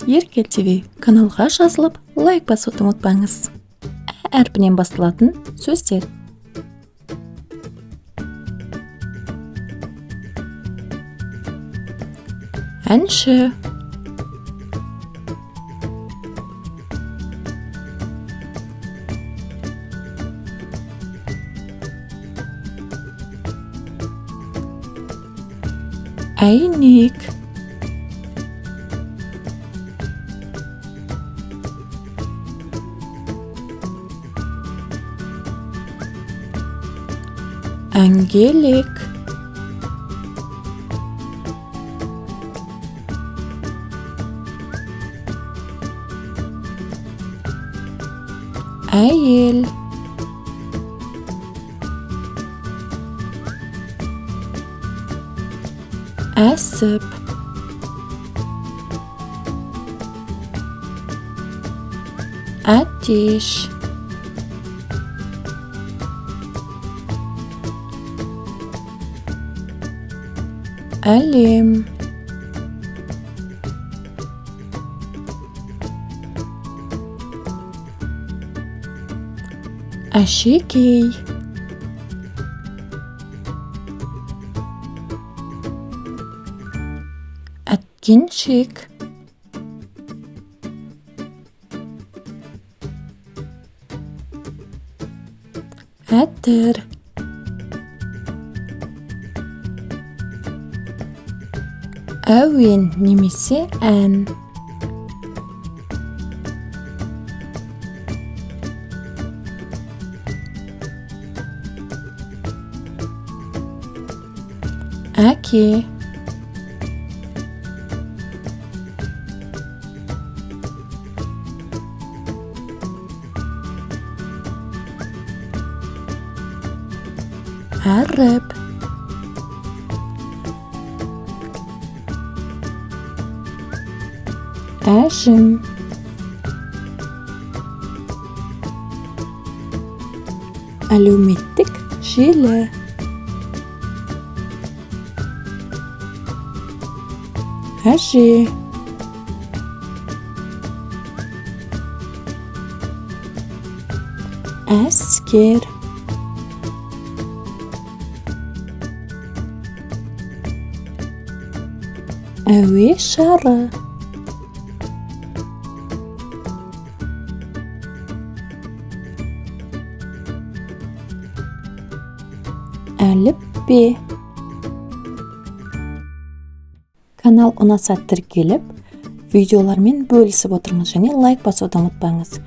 ЕРКЕ ТВ каналға жазылып, лайк басуды ұмытпаңыз. Әріпінен басталатын сөздер. Әнші, әйнек, әңгелек, әйел, әсіп, әтеш, әлем, әшекей, әткеншек, әтір, әуен немесе ән, әке, әріп, әжім, әлеуметтік желі, әже, әскер, әуе шары, әліппе. Канал ұнаса тіркеліп, видеолармен бөлісіп отырыңыз және лайк басуды ұмытпаңыз.